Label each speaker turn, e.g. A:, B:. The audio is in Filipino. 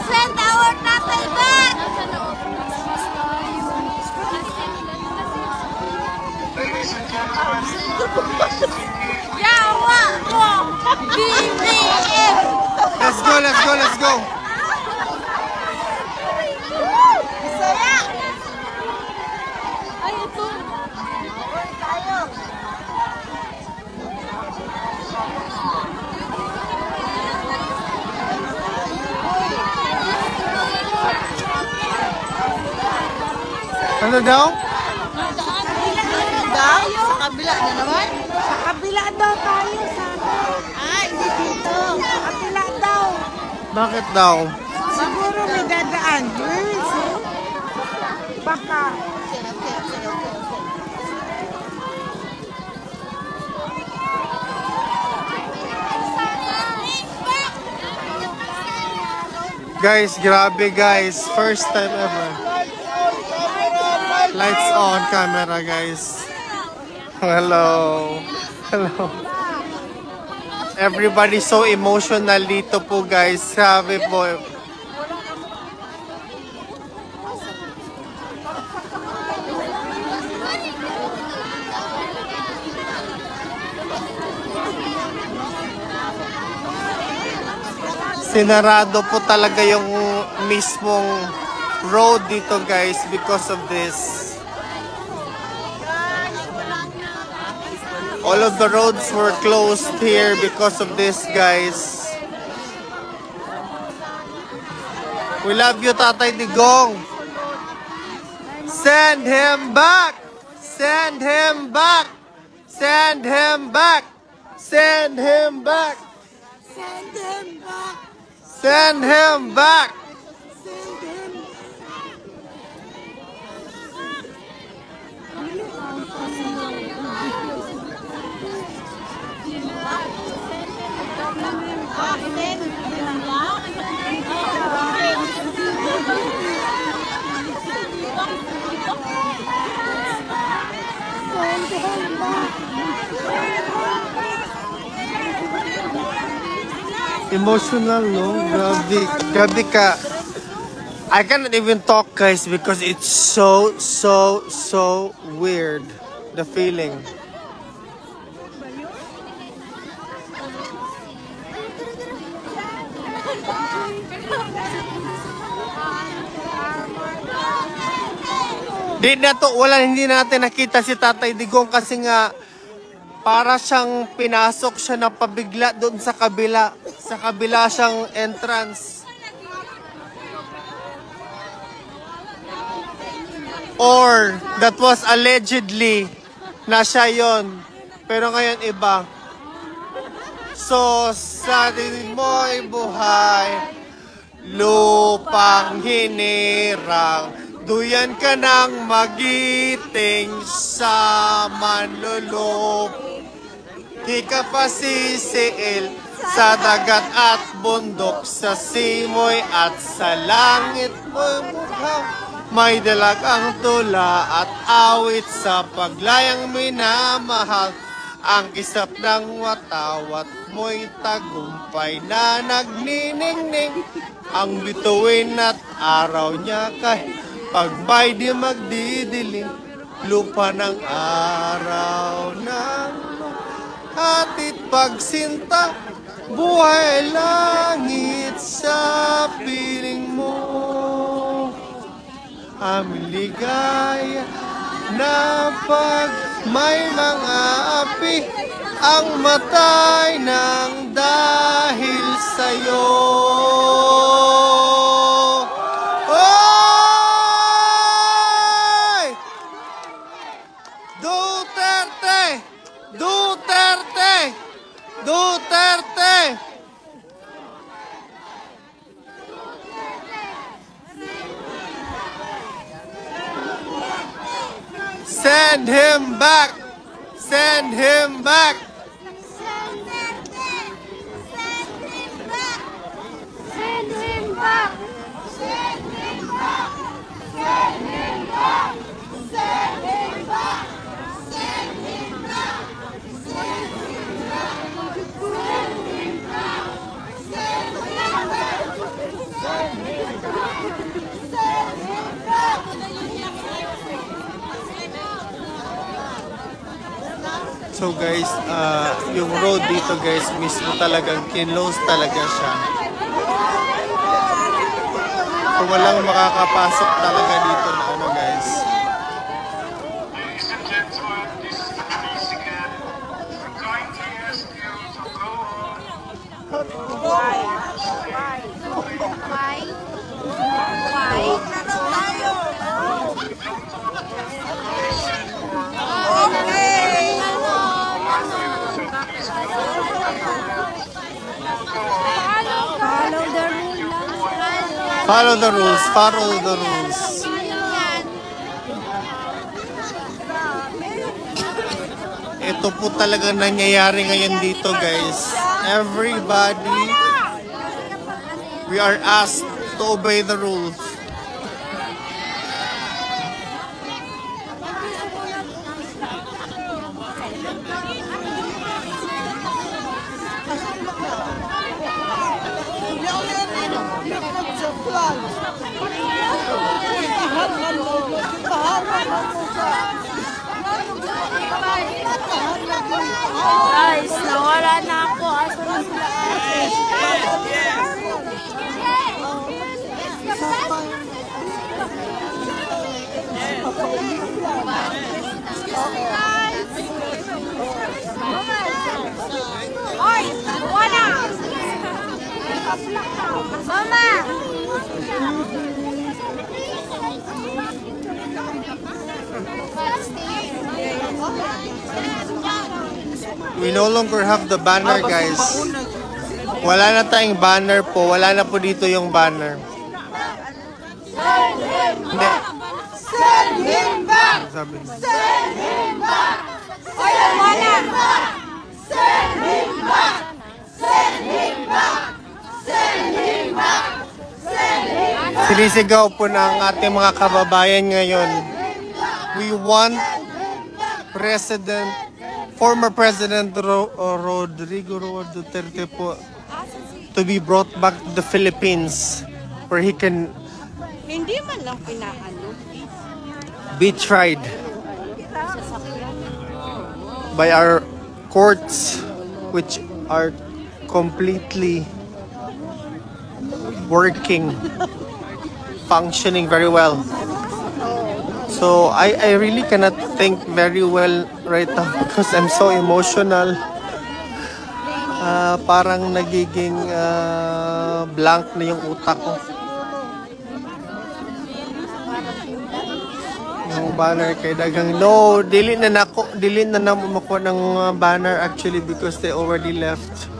A: Send our tatay back! Yawa mo! BBM!
B: Let's go, let's go, let's go!
A: Saya! Ay, ito! Tayo!
B: Ano daw?
A: Sa kabila na naman?
C: Sa kabila daw tayo, sabi.
A: Ay, hindi dito.
C: Sa kabila daw.
B: Bakit daw?
C: Siguro may dadaan. Where is it? Baka.
B: Guys, grabe guys. First time ever. Lights on camera guys. Hello. Hello. Everybody so emotional dito po guys. Sabi po. Sinarado po talaga yung mismong road dito guys because of this. All of the roads were closed here because of this guys. We love you Tatay Digong. Send him back! Send him back! Send him back! Send him back!
C: Send him back.
B: Send him back!
C: Send him.
B: Emotional, no? Grabe, grabe ka. I cannot even talk, guys, because it's so weird. The feeling. Hindi natin nakita si Tatay Digong kasi nga para siyang pinasok siya na pabigla doon sa kabila. Sa kabila siyang entrance. Or that was allegedly na siya yon. Pero ngayon iba. So sa atin mo'y buhay, lupang hinirang, duyan ka ng magiting sa manlulup. Di ka pasisiil sa dagat at bundok, sa simoy at sa langit mo'y mukha. May dalagang tula at awit sa paglayang minamahal. Ang kisap ng watawat mo'y tagumpay na nagniningning. Ang bituin at araw niya kahit pag may di magdidilim. Lupa ng araw ng hatid pagsinta. Buhay langit sa piling mo. Aming ligaya na pag may mga api ang matay ng dahil sa'yo. Oy! Duterte! Duterte! Duterte! Send him back! Send him back!
A: Send him back! Send him back! Send him back! Send him back!
B: So guys, yung road dito guys, mismo talagang kinlose talaga siya. So walang makakapasok talaga dito na ano guys.
D: Ladies and gentlemen, this is the police again. I'm going to ask you to go on.
B: Follow the rules, follow the rules. Ito po talaga nangyayari ngayon dito guys. Everybody, we are asked to obey the rules.
A: Guys, nawala na ako. Asa na sila? Oy, wala. Mama.
B: We no longer have the banner guys. Wala na tayong banner po. Wala na po dito yung banner. Hindi.
C: Send him back!
B: Sabi.
C: Send him back! Oy, wala! Send him back! Send him back! Send him back! Send him back!
B: Sinisigaw po ng ating mga kababayan ngayon. We want former President Rodrigo Roa Duterte po to be brought back to the Philippines where he can
C: Hindi man lang pinaano.
B: be tried by our courts which are completely working, functioning very well. So I really cannot think very well right now because I'm so emotional. Parang nagiging blank na yung utak ko. Yung banner kay dagang no, dili na mo makuha ng banner actually because they already left.